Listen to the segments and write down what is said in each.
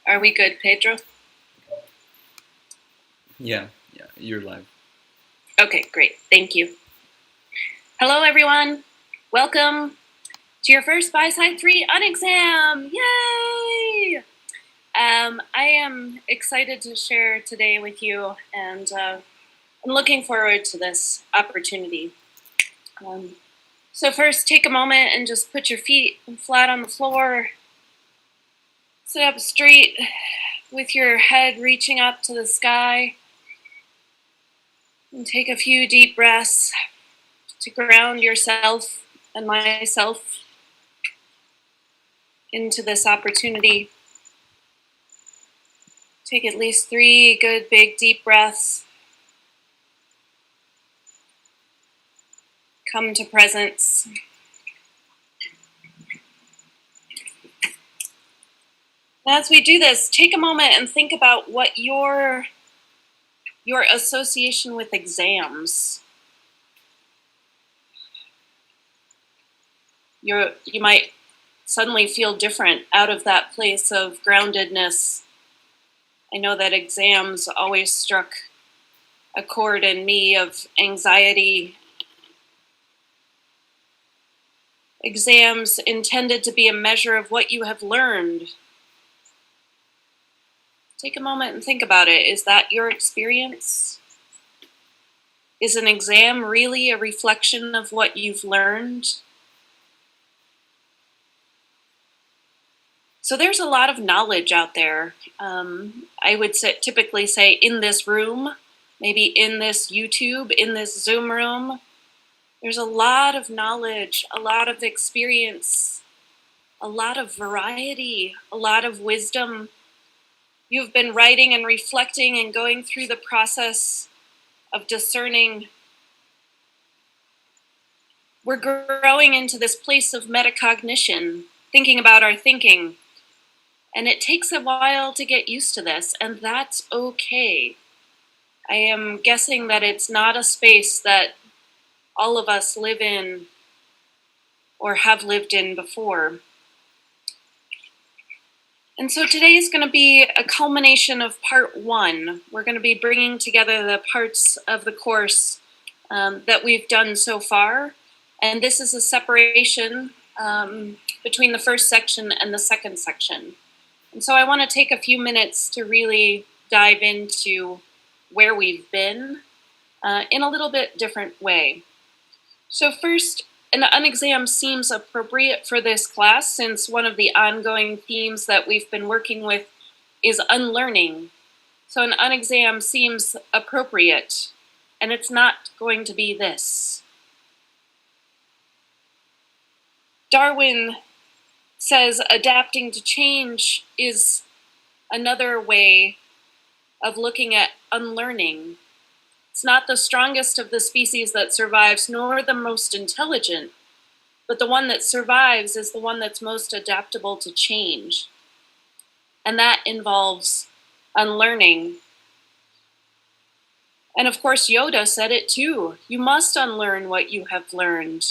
Are we good, Pedro? Yeah, you're live. Okay, great. Thank you. Hello, everyone. Welcome to your first BiSci 3 Unexam. Yay! I am excited to share today with you, and I'm looking forward to this opportunity. So first, take a moment and just put your feet flat on the floor. Sit up straight with your head reaching up to the sky. And take a few deep breaths to ground yourself and myself into this opportunity. Take at least 3 good big deep breaths. Come to presence. As we do this, take a moment and think about what your association with exams. You might suddenly feel different out of that place of groundedness. I know that exams always struck a chord in me of anxiety. Exams intended to be a measure of what you have learned. Take a moment and think about it. Is that your experience? Is an exam really a reflection of what you've learned? So there's a lot of knowledge out there. I would typically say in this room, maybe in this YouTube, in this Zoom room, there's a lot of knowledge, a lot of experience, a lot of variety, a lot of wisdom. You've been writing and reflecting and going through the process of discerning. We're growing into this place of metacognition, thinking about our thinking. And it takes a while to get used to this, and that's okay. I am guessing that it's not a space that all of us live in or have lived in before. And so today is going to be a culmination of part 1. We're going to be bringing together the parts of the course that we've done so far. And this is a separation between the first section and the second section. And so I want to take a few minutes to really dive into where we've been in a little bit different way. So first, an unexam seems appropriate for this class since one of the ongoing themes that we've been working with is unlearning. So an unexam seems appropriate, and it's not going to be this. Darwin says adapting to change is another way of looking at unlearning. It's not the strongest of the species that survives, nor the most intelligent, but the one that survives is the one that's most adaptable to change. And that involves unlearning. And of course, Yoda said it too. You must unlearn what you have learned.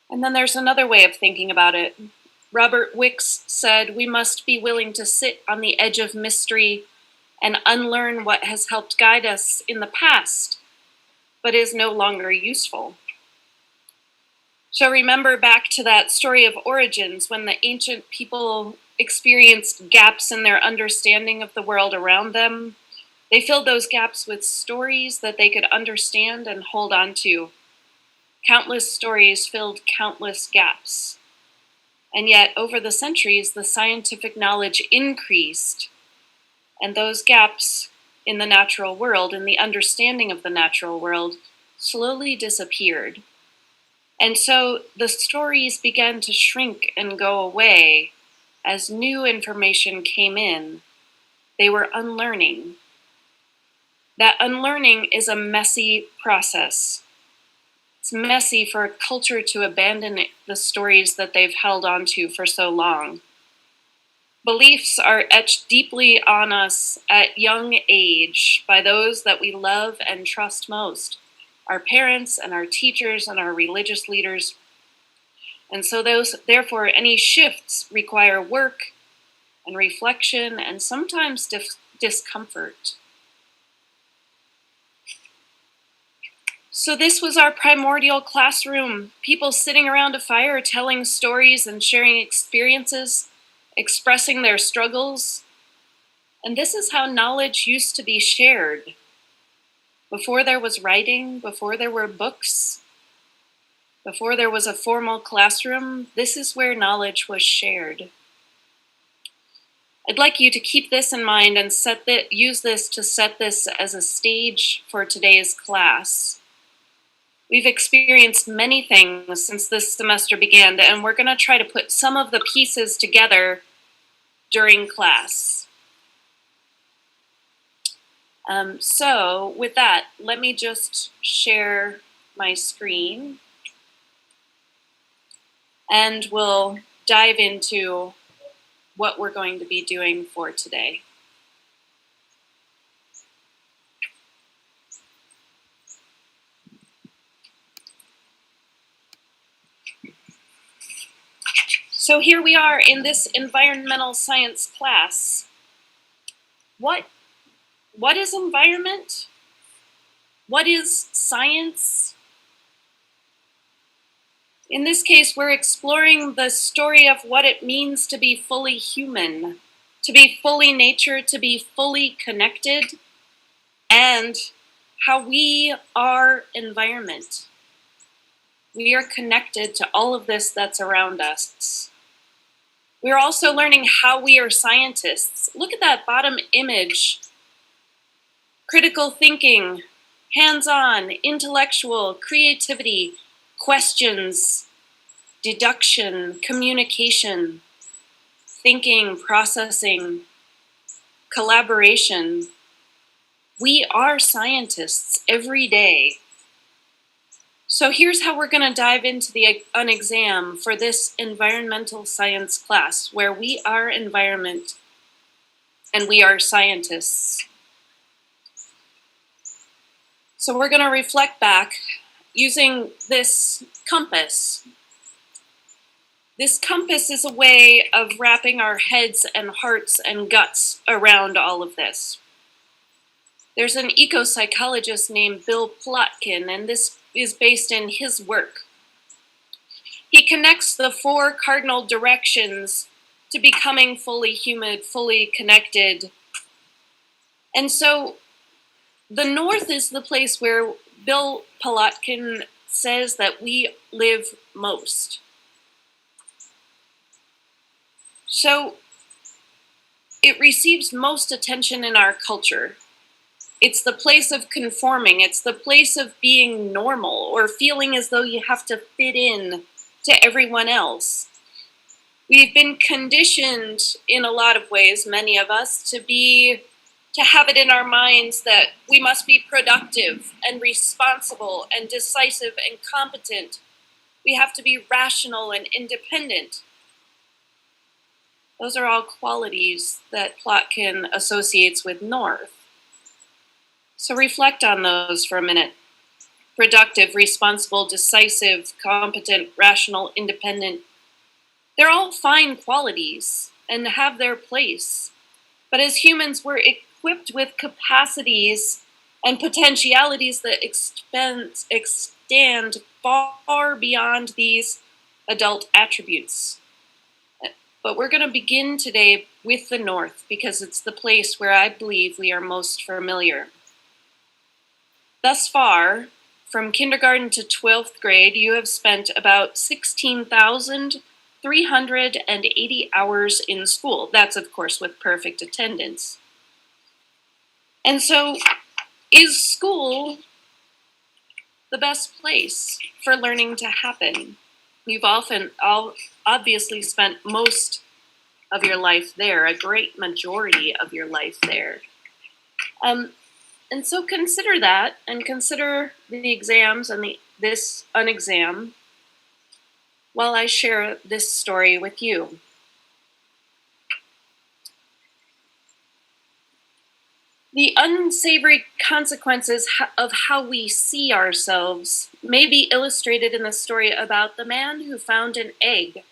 And then there's another way of thinking about it. Robert Wicks said we must be willing to sit on the edge of mystery and unlearn what has helped guide us in the past, but is no longer useful. So remember back to that story of origins when the ancient people experienced gaps in their understanding of the world around them. They filled those gaps with stories that they could understand and hold on to. Countless stories filled countless gaps. And yet, over the centuries, the scientific knowledge increased, and those gaps in the natural world, in the understanding of the natural world, slowly disappeared. And so the stories began to shrink and go away as new information came in. They were unlearning. That unlearning is a messy process. It's messy for a culture to abandon the stories that they've held onto for so long. Beliefs are etched deeply on us at young age by those that we love and trust most, our parents and our teachers and our religious leaders. And so therefore, any shifts require work and reflection and sometimes discomfort. So this was our primordial classroom, people sitting around a fire telling stories and sharing experiences, expressing their struggles. And this is how knowledge used to be shared. Before there was writing, before there were books, before there was a formal classroom, this is where knowledge was shared. I'd like you to keep this in mind and use this to set this as a stage for today's class. We've experienced many things since this semester began, and we're going to try to put some of the pieces together during class. So with that, let me just share my screen and we'll dive into what we're going to be doing for today. So here we are in this environmental science class. What is environment? What is science? In this case, we're exploring the story of what it means to be fully human, to be fully nature, to be fully connected, and how we are environment. We are connected to all of this that's around us. We're also learning how we are scientists. Look at that bottom image. Critical thinking, hands-on, intellectual, creativity, questions, deduction, communication, thinking, processing, collaboration. We are scientists every day. So here's how we're going to dive into the Unexam for this environmental science class, where we are environment and we are scientists. So we're going to reflect back using this compass. This compass is a way of wrapping our heads and hearts and guts around all of this. There's an eco-psychologist named Bill Plotkin, and this is based in his work. He connects the 4 cardinal directions to becoming fully human, fully connected. And so the north is the place where Bill Plotkin says that we live most. So it receives most attention in our culture. It's the place of conforming. It's the place of being normal or feeling as though you have to fit in to everyone else. We've been conditioned in a lot of ways, many of us, to have it in our minds that we must be productive and responsible and decisive and competent. We have to be rational and independent. Those are all qualities that Plotkin associates with north. So reflect on those for a minute. Productive, responsible, decisive, competent, rational, independent. They're all fine qualities and have their place. But as humans, we're equipped with capacities and potentialities that extend far beyond these adult attributes. But we're going to begin today with the north because it's the place where I believe we are most familiar. Thus far, from kindergarten to 12th grade, you have spent about 16,380 hours in school. That's, of course, with perfect attendance. And so, is school the best place for learning to happen? You've obviously spent most of your life there, a great majority of your life there. And so consider that, and consider the exams and this Unexam while I share this story with you. The unsavory consequences of how we see ourselves may be illustrated in the story about the man who found an egg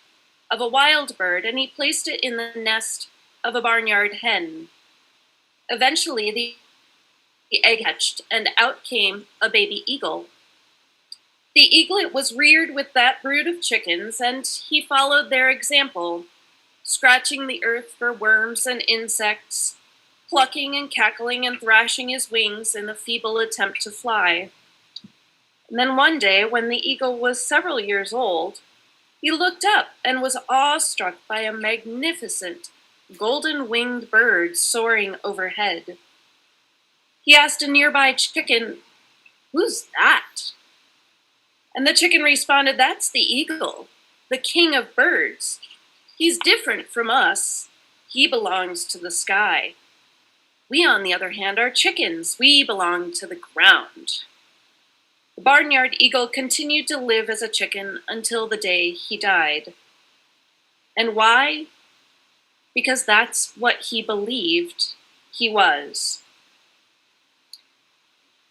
of a wild bird and he placed it in the nest of a barnyard hen. Eventually, the egg hatched and out came a baby eagle. The eaglet was reared with that brood of chickens and he followed their example, scratching the earth for worms and insects, plucking and cackling and thrashing his wings in a feeble attempt to fly. And then one day, when the eagle was several years old, he looked up and was awestruck by a magnificent golden-winged bird soaring overhead. He asked a nearby chicken, "Who's that?" And the chicken responded, "That's the eagle, the king of birds. He's different from us. He belongs to the sky. We, on the other hand, are chickens. We belong to the ground." The barnyard eagle continued to live as a chicken until the day he died. And why? Because that's what he believed he was.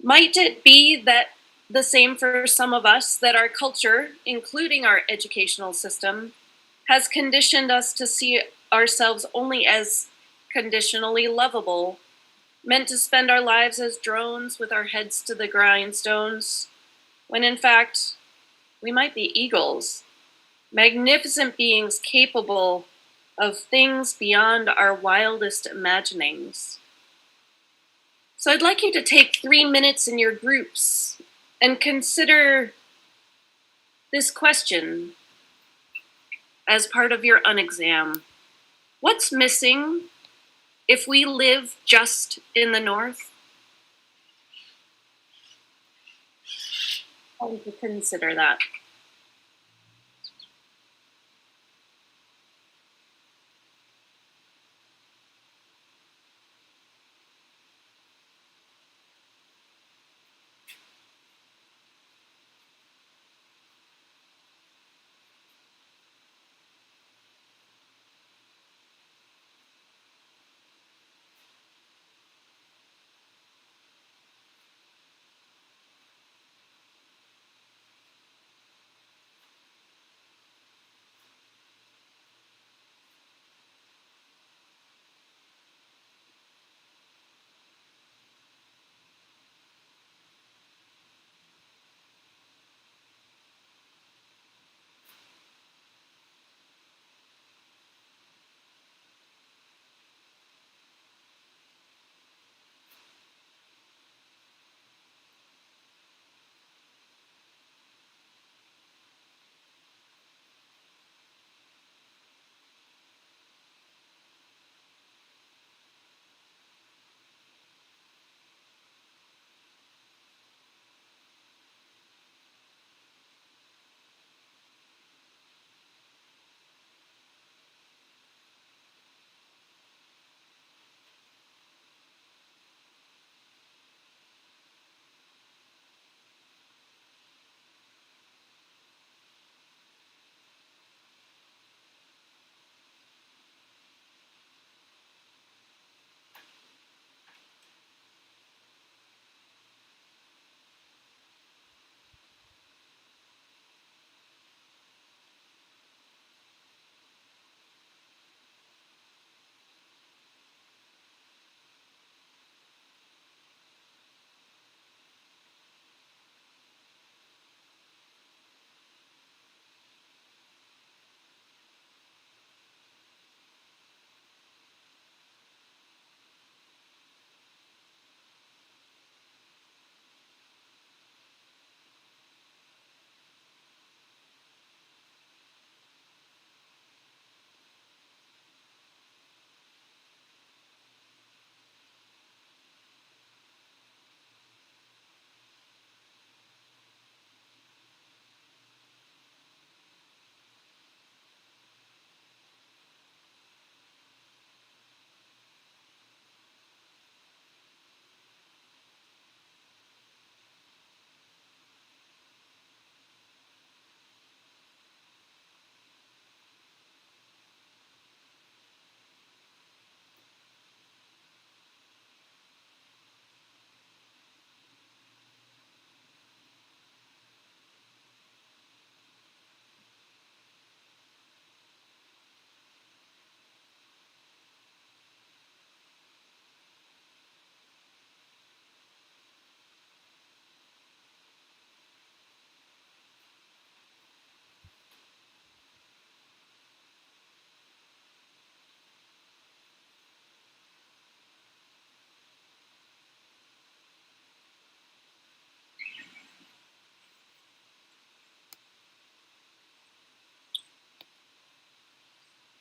Might it be that the same for some of us, that our culture, including our educational system, has conditioned us to see ourselves only as conditionally lovable, meant to spend our lives as drones with our heads to the grindstones, when in fact, we might be eagles, magnificent beings capable of things beyond our wildest imaginings. So I'd like you to take 3 minutes in your groups and consider this question as part of your Unexam. What's missing if we live just in the North? How would you consider that?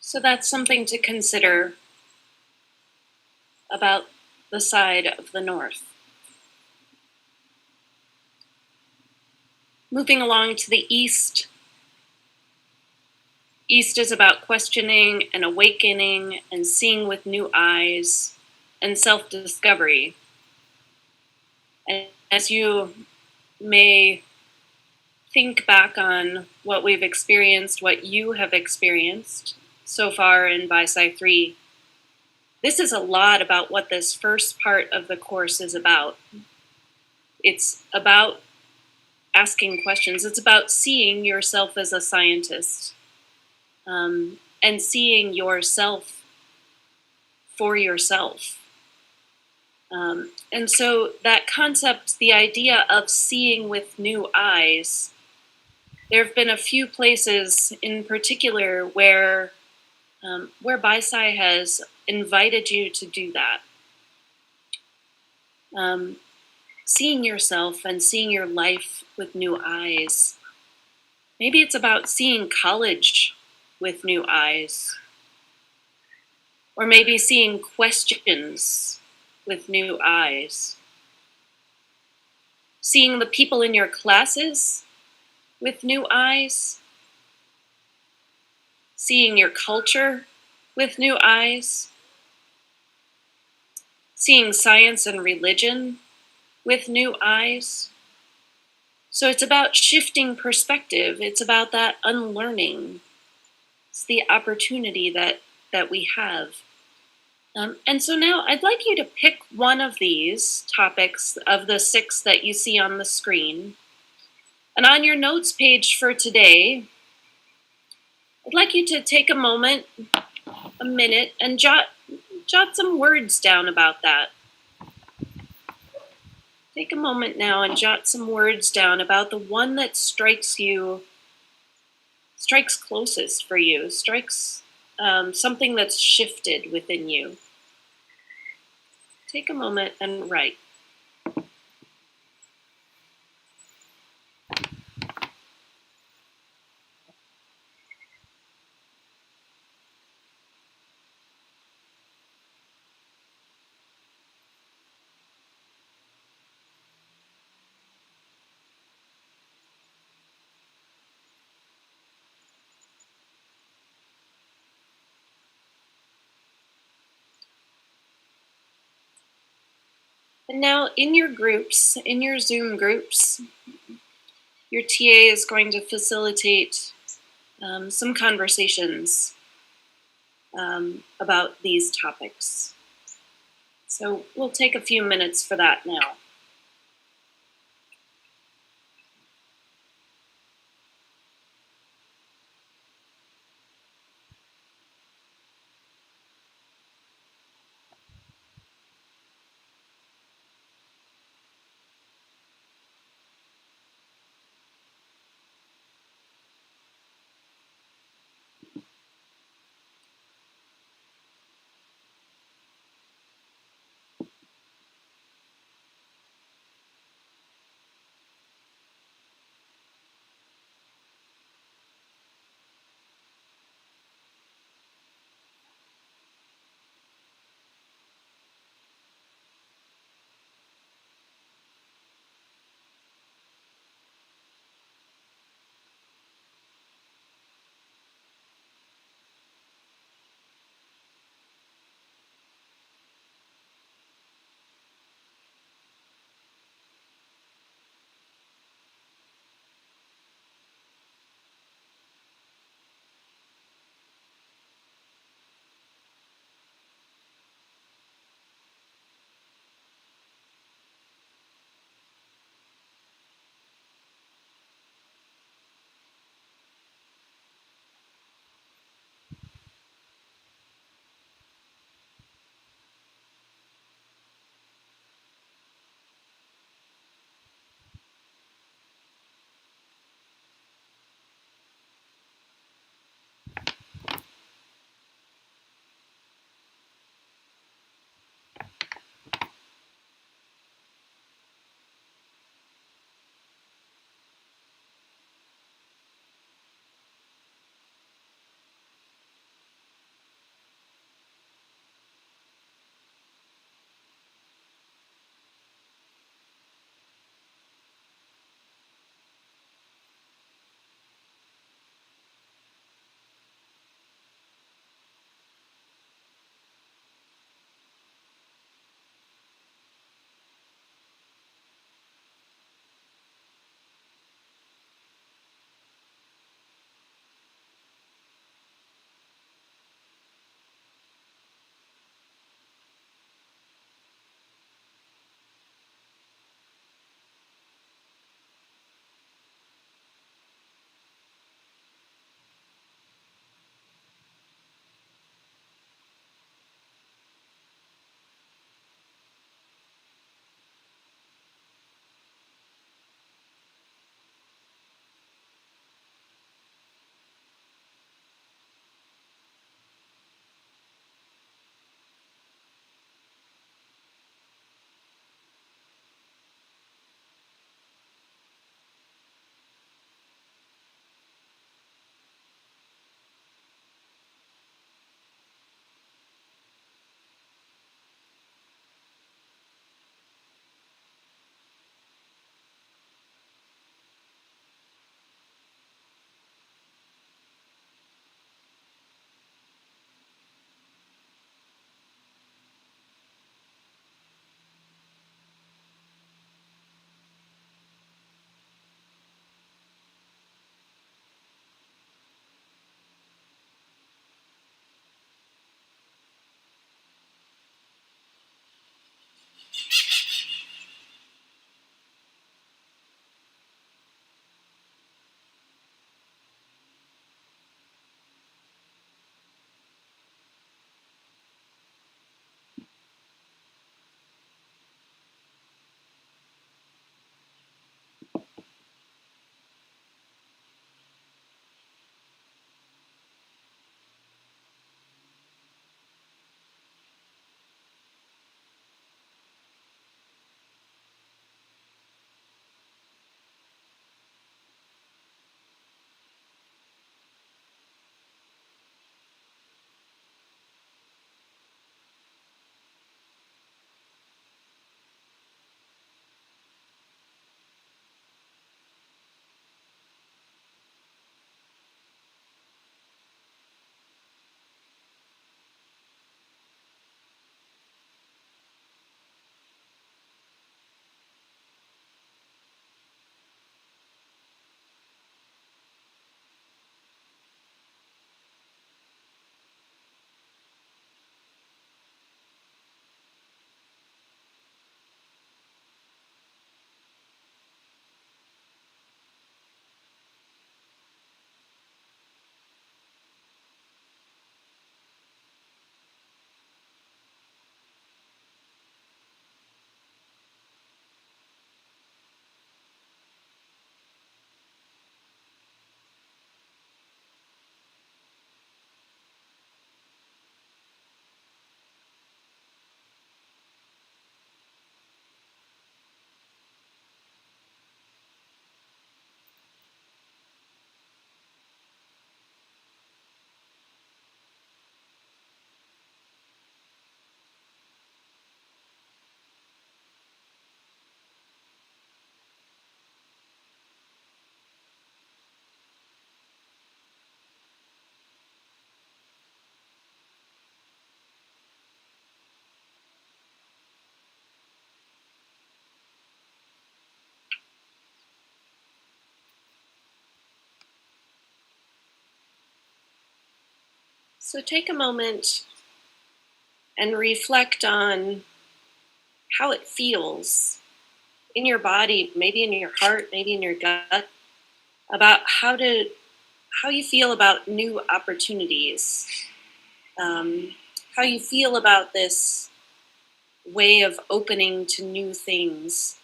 So that's something to consider about the side of the north. Moving along to the east. East is about questioning and awakening and seeing with new eyes and self-discovery. And as you may think back on what we've experienced, what you have experienced so far in BiSci 3, this is a lot about what this first part of the course is about. It's about asking questions. It's about seeing yourself as a scientist, and seeing yourself for yourself. And so that concept, the idea of seeing with new eyes, there have been a few places in particular where BiSci has invited you to do that. Seeing yourself and seeing your life with new eyes. Maybe it's about seeing college with new eyes. Or maybe seeing questions with new eyes. Seeing the people in your classes with new eyes. Seeing your culture with new eyes. Seeing science and religion with new eyes. So it's about shifting perspective. It's about that unlearning. It's the opportunity that we have. And so now I'd like you to pick one of these topics of the 6 that you see on the screen. And on your notes page for today, I'd like you to take a minute, and jot some words down about that. Take a moment now and jot some words down about the one that strikes closest for you, strikes something that's shifted within you. Take a moment and write. And now in your groups, in your Zoom groups, your TA is going to facilitate some conversations about these topics. So we'll take a few minutes for that now. So take a moment and reflect on how it feels in your body, maybe in your heart, maybe in your gut, about how you feel about new opportunities, how you feel about this way of opening to new things,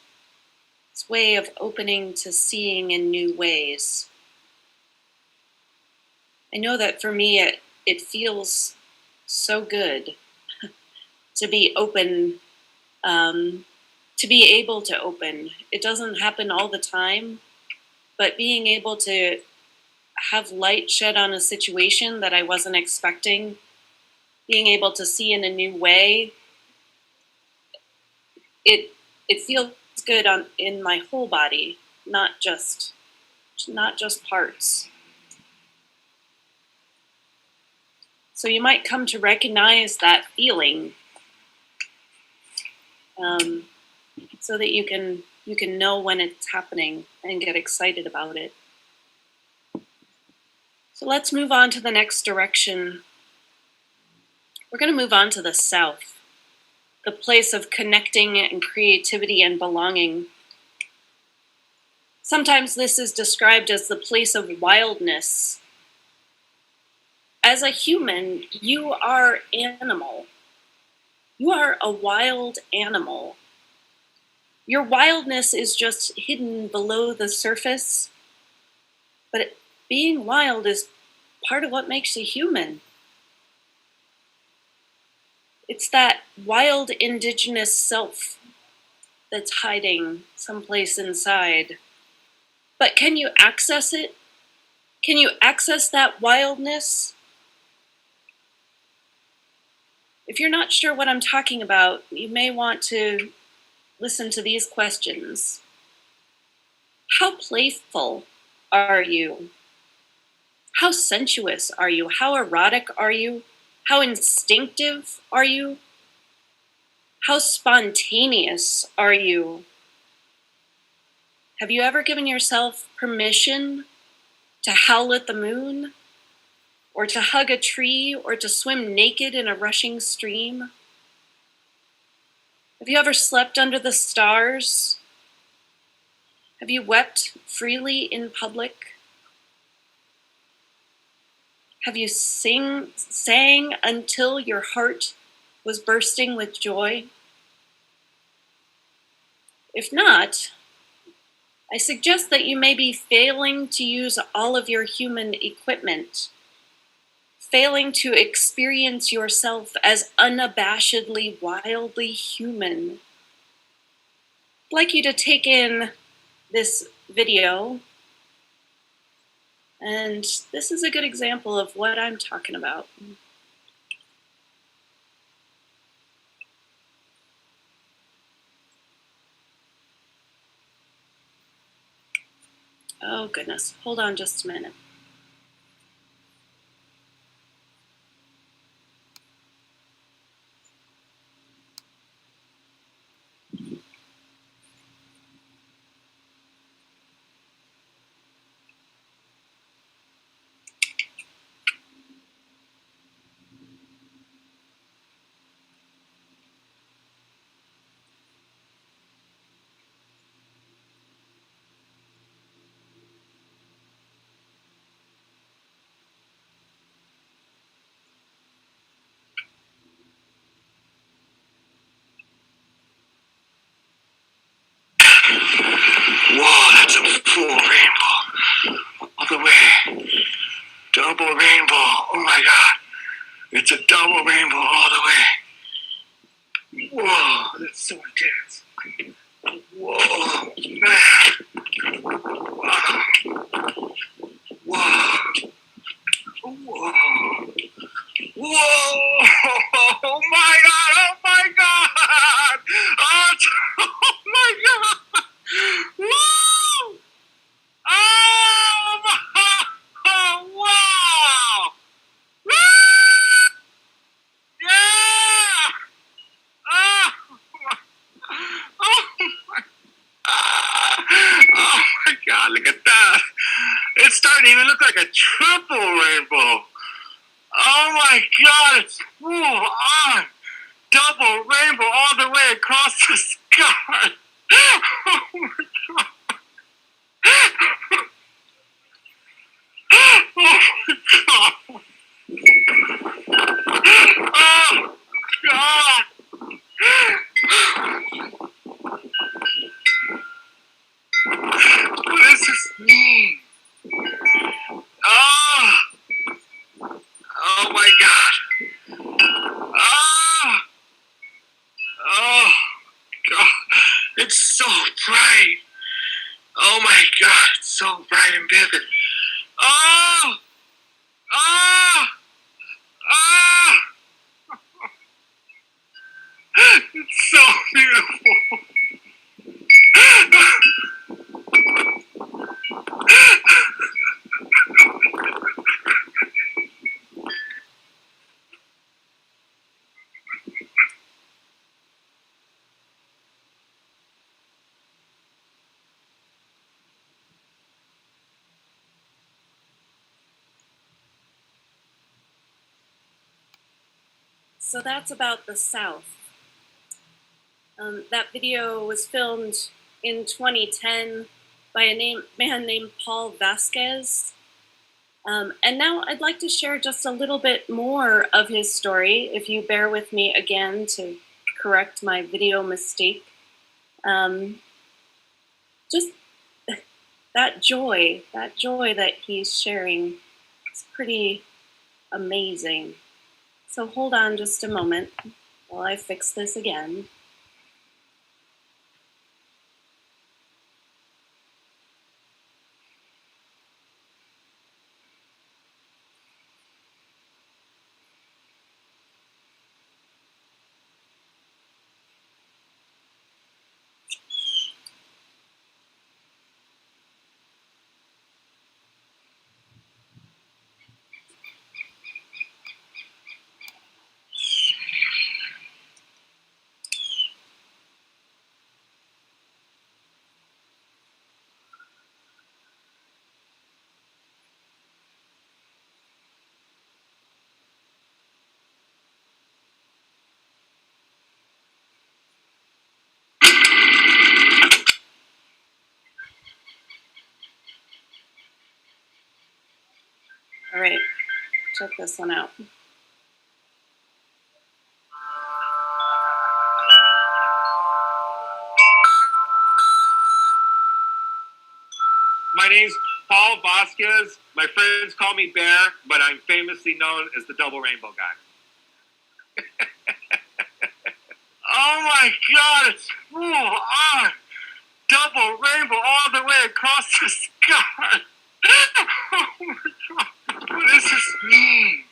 this way of opening to seeing in new ways. I know that for me, it feels so good to be open, to be able to open. It doesn't happen all the time, but being able to have light shed on a situation that I wasn't expecting, being able to see in a new way, it feels good in my whole body, not just parts. So you might come to recognize that feeling, so that you can know when it's happening and get excited about it. So let's move on to the next direction. We're going to move on to the south, the place of connecting and creativity and belonging. Sometimes this is described as the place of wildness. As a human, you are animal. You are a wild animal. Your wildness is just hidden below the surface, but being wild is part of what makes you human. It's that wild indigenous self that's hiding someplace inside. But can you access it? Can you access that wildness? If you're not sure what I'm talking about, you may want to listen to these questions. How playful are you? How sensuous are you? How erotic are you? How instinctive are you? How spontaneous are you? Have you ever given yourself permission to howl at the moon, or to hug a tree, or to swim naked in a rushing stream? Have you ever slept under the stars? Have you wept freely in public? Have you sang until your heart was bursting with joy? If not, I suggest that you may be failing to use all of your human equipment, failing to experience yourself as unabashedly, wildly human. I'd like you to take in this video, and this is a good example of what I'm talking about. Oh goodness, hold on just a minute. Whoa, that's a full rainbow. All the way. Double rainbow. Oh my god. It's a double rainbow all the way. Whoa, that's so intense. Whoa, man. Whoa. Whoa. Whoa. Whoa! Oh my god! Oh my god! Oh my god! Whoa! Oh my! Oh, wow! Woo! Yeah! Oh my! Oh my! Oh my god! Look at that! It's starting to even look like a triple rainbow. Oh Oh my God, it's full on. Double rainbow all the way across the sky. Oh my God. Oh my God. Oh God. What does this mean? Oh, oh my God. Oh, oh God. It's so bright. Oh my God, it's so bright and vivid. Oh, oh, oh. It's so beautiful. So that's about the South. That video was filmed in 2010 by a man named Paul Vasquez. And now I'd like to share just a little bit more of his story, if you bear with me again to correct my video mistake. Just that joy that he's sharing is pretty amazing. So hold on just a moment while I fix this again. All right, check this one out. My name's Paul Vasquez. My friends call me Bear, but I'm famously known as the Double Rainbow Guy. Oh my God, it's full on. Double rainbow all the way across the sky. Oh my God. What does this mean?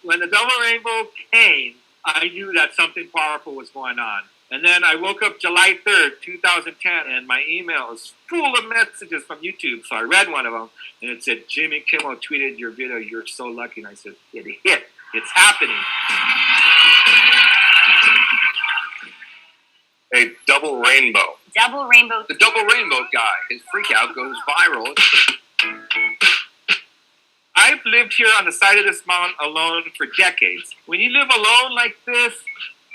When the double rainbow came, I knew that something powerful was going on. And then I woke up July 3rd, 2010, and my email was full of messages from YouTube. So I read one of them, and it said, Jimmy Kimmel tweeted your video, you're so lucky. And I said, it hit. It's happening. A double rainbow. Double rainbow. The double rainbow guy. His freak out goes viral. I've lived here on the side of this mountain alone for decades. When you live alone like this,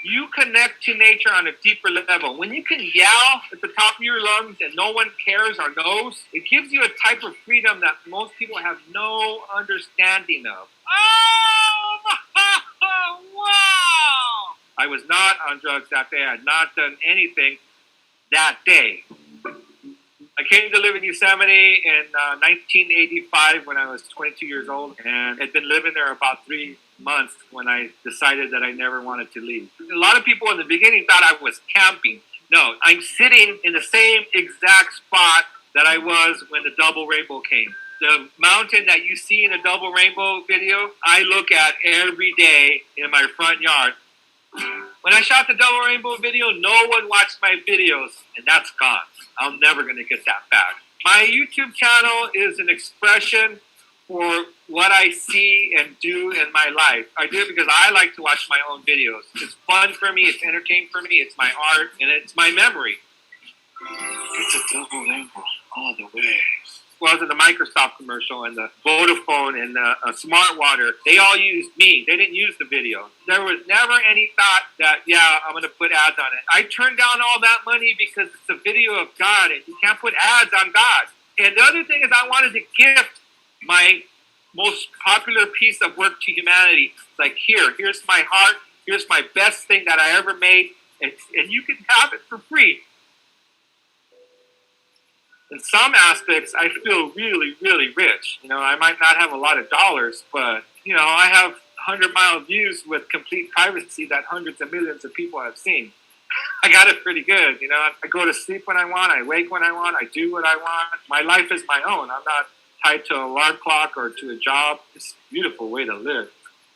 you connect to nature on a deeper level. When you can yell at the top of your lungs and no one cares or knows, it gives you a type of freedom that most people have no understanding of. Oh, wow! I was not on drugs that day. I had not done anything that day. I came to live in Yosemite in 1985 when I was 22 years old, and had been living there about 3 months when I decided that I never wanted to leave. A lot of people in the beginning thought I was camping. No, I'm sitting in the same exact spot that I was when the double rainbow came. The mountain that you see in the double rainbow video, I look at every day in my front yard. When I shot the double rainbow video, no one watched my videos, and that's gone. I'm never going to get that back. My YouTube channel is an expression for what I see and do in my life. I do it because I like to watch my own videos. It's fun for me, it's entertaining for me, it's my art, and it's my memory. It's a double rainbow all the way. was in the Microsoft commercial and the Vodafone and the Smart Water. They all used me. They didn't use the video. There was never any thought that, yeah, I'm going to put ads on it. I turned down all that money because it's a video of God and you can't put ads on God. And the other thing is I wanted to gift my most popular piece of work to humanity. It's like, here's my heart. Here's my best thing that I ever made. And you can have it for free. In some aspects, I feel really, really rich. You know, I might not have a lot of dollars, but, you know, I have 100-mile views with complete privacy that hundreds of millions of people have seen. I got it pretty good. You know, I go to sleep when I want. I wake when I want. I do what I want. My life is my own. I'm not tied to an alarm clock or to a job. It's a beautiful way to live.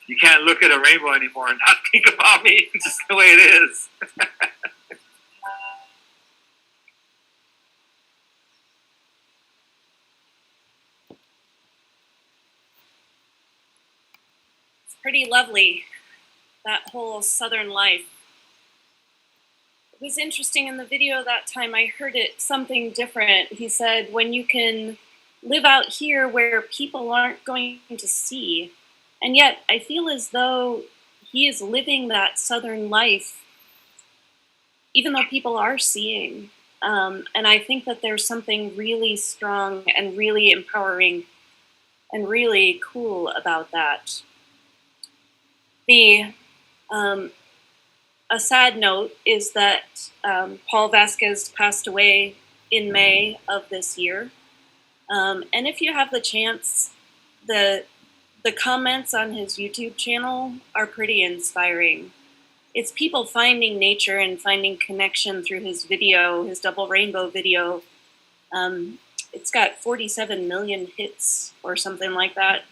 You can't look at a rainbow anymore and not think about me. It's just the way it is. Pretty lovely, that whole southern life. It was interesting in the video that time, I heard it something different. He said, when you can live out here where people aren't going to see, and yet I feel as though he is living that southern life, even though people are seeing. And I think that there's something really strong and really empowering and really cool about that. A sad note is that Paul Vasquez passed away in May of this year. And if you have the chance, the comments on his YouTube channel are pretty inspiring. It's people finding nature and finding connection through his video, his double rainbow video. It's got 47 million hits or something like that.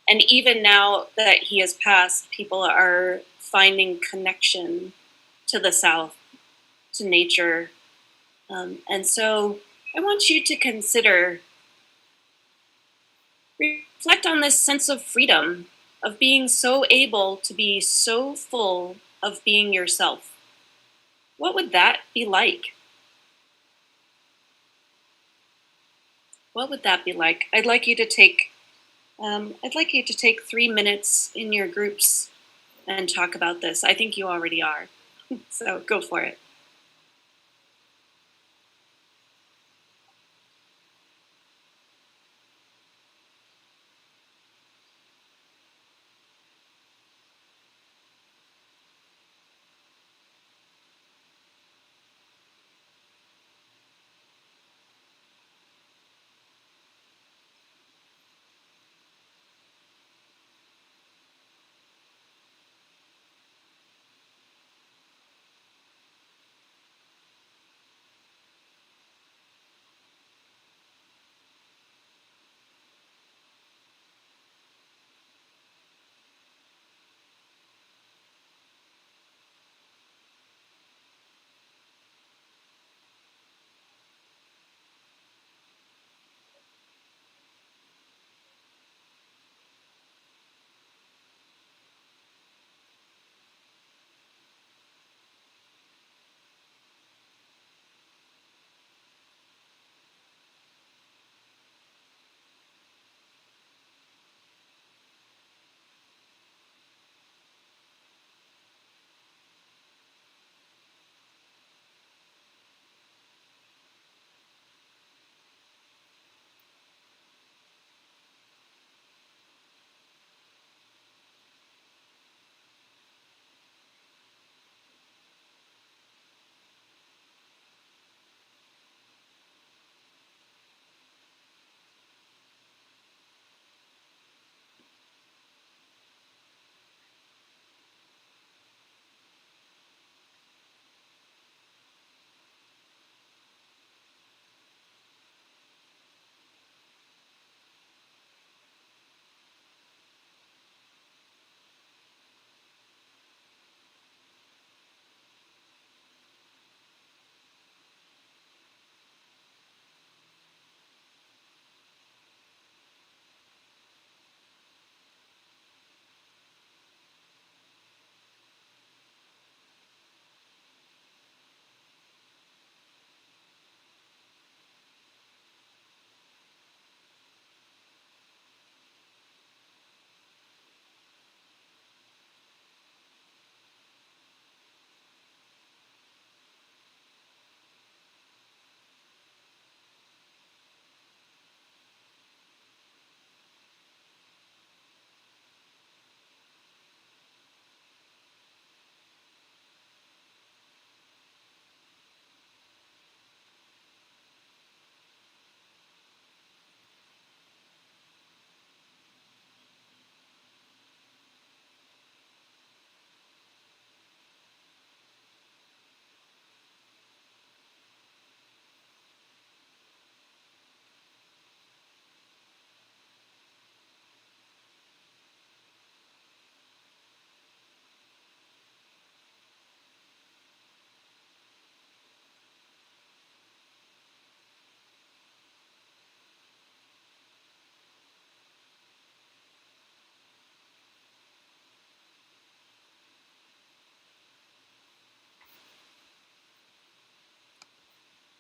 And even now that he has passed, people are finding connection to the South, to nature. And so I want you to consider, reflect on this sense of freedom, of being so able to be so full of being yourself. What would that be like? What would that be like? I'd like you to take 3 minutes in your groups and talk about this. I think you already are. So go for it.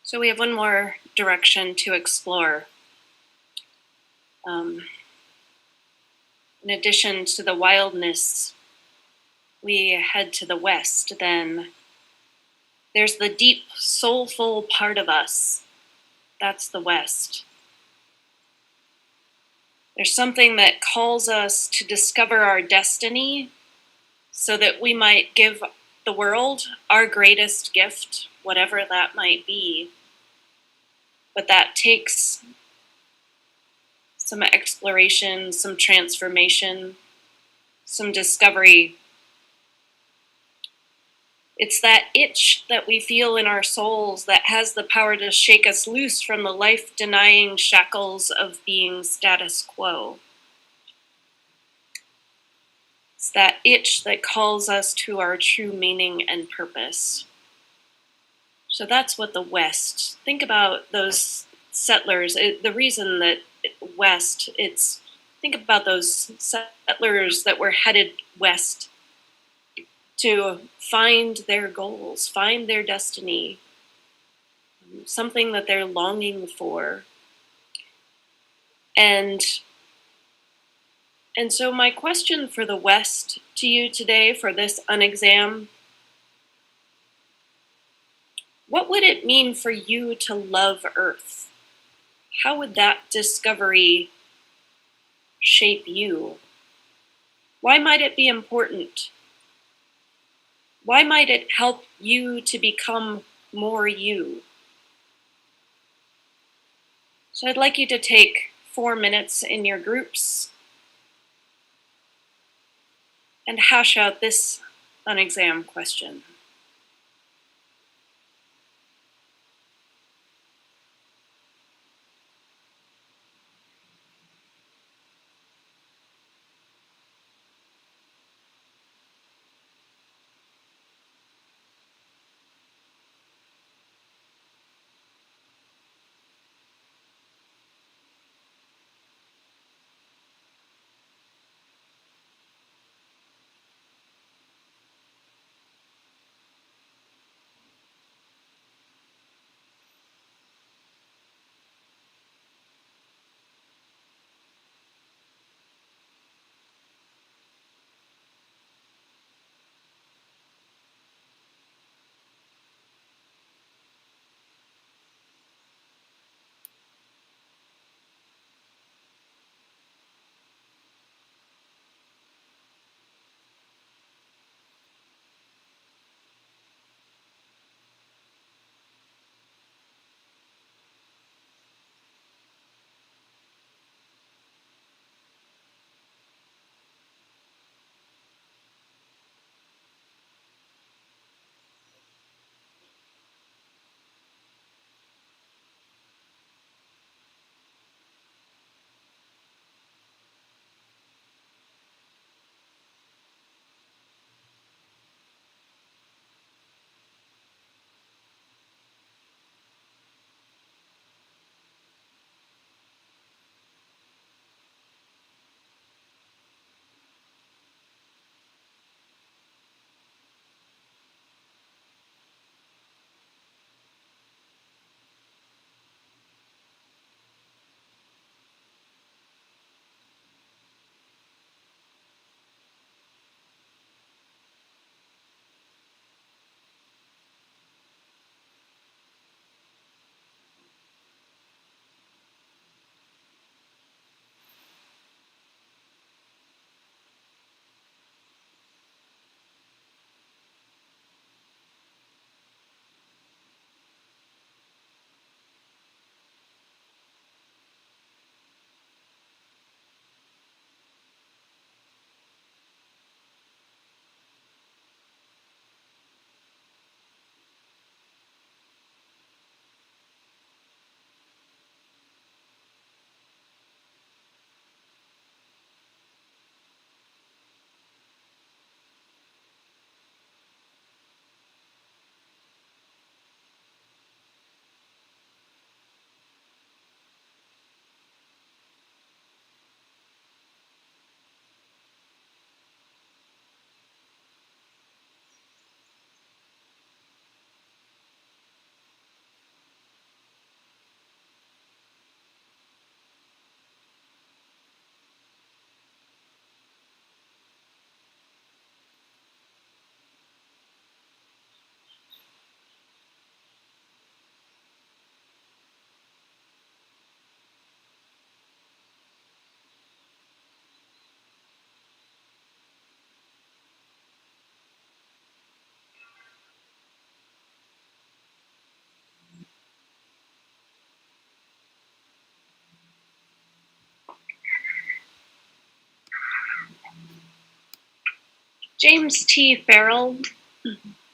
So we have one more direction to explore. In addition to the wildness, we head to the west, then there's the deep, soulful part of us. That's the west. There's something that calls us to discover our destiny so that we might give the world our greatest gift, whatever that might be. But that takes some exploration, some transformation, some discovery. It's that itch that we feel in our souls that has the power to shake us loose from the life-denying shackles of being status quo. It's that itch that calls us to our true meaning and purpose. So that's what the West, think about those settlers. The reason that West, think about those settlers that were headed west to find their goals, find their destiny, something that they're longing for. And so my question for the West to you today for this Unexam, what would it mean for you to love Earth? How would that discovery shape you? Why might it be important? Why might it help you to become more you? So I'd like you to take 4 minutes in your groups and hash out this Unexam question. James T. Farrell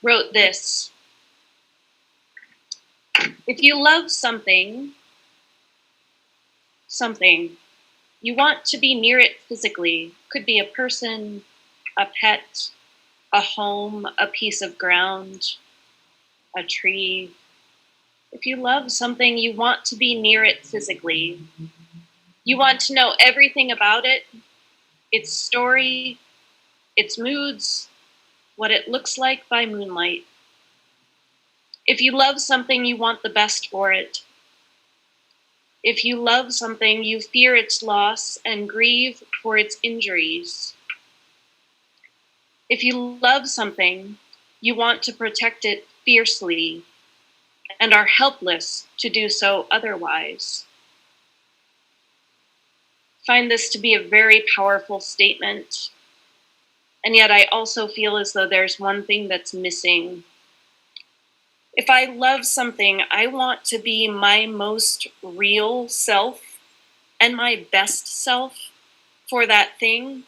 wrote this: if you love something, you want to be near it physically. Could be a person, a pet, a home, a piece of ground, a tree. If you love something, you want to be near it physically. You want to know everything about it, its story, its moods, what it looks like by moonlight. If you love something, you want the best for it. If you love something, you fear its loss and grieve for its injuries. If you love something, you want to protect it fiercely and are helpless to do so otherwise. Find this to be a very powerful statement, and yet I also feel as though there's one thing that's missing. If I love something, I want to be my most real self and my best self for that thing.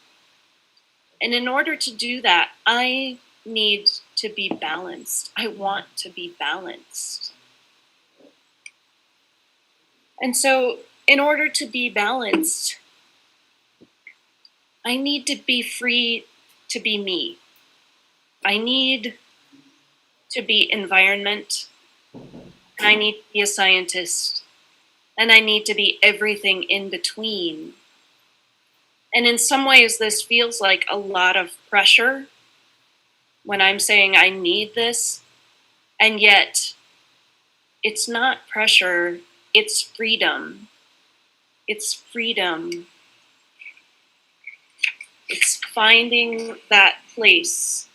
And in order to do that, I need to be balanced. I want to be balanced. And so, in order to be balanced, I need to be free to be me. I need to be environment, and I need to be a scientist, and I need to be everything in between. And in some ways, this feels like a lot of pressure when I'm saying I need this, and yet it's not pressure, it's freedom. It's freedom. It's finding that place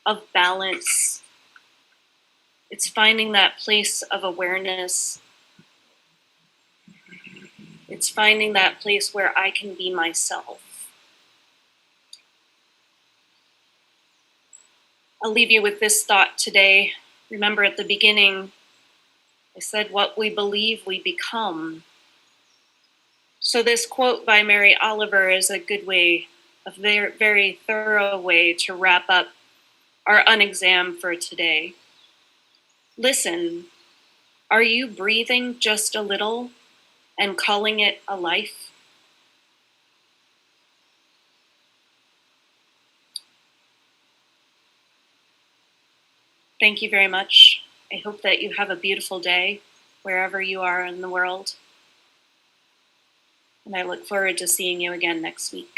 of balance. It's finding that place of awareness. It's finding that place where I can be myself. I'll leave you with this thought today. Remember, at the beginning, I said, what we believe, we become. So this quote by Mary Oliver is a good way, a very, very thorough way to wrap up our Unexam for today. Listen, are you breathing just a little and calling it a life? Thank you very much. I hope that you have a beautiful day wherever you are in the world. And I look forward to seeing you again next week.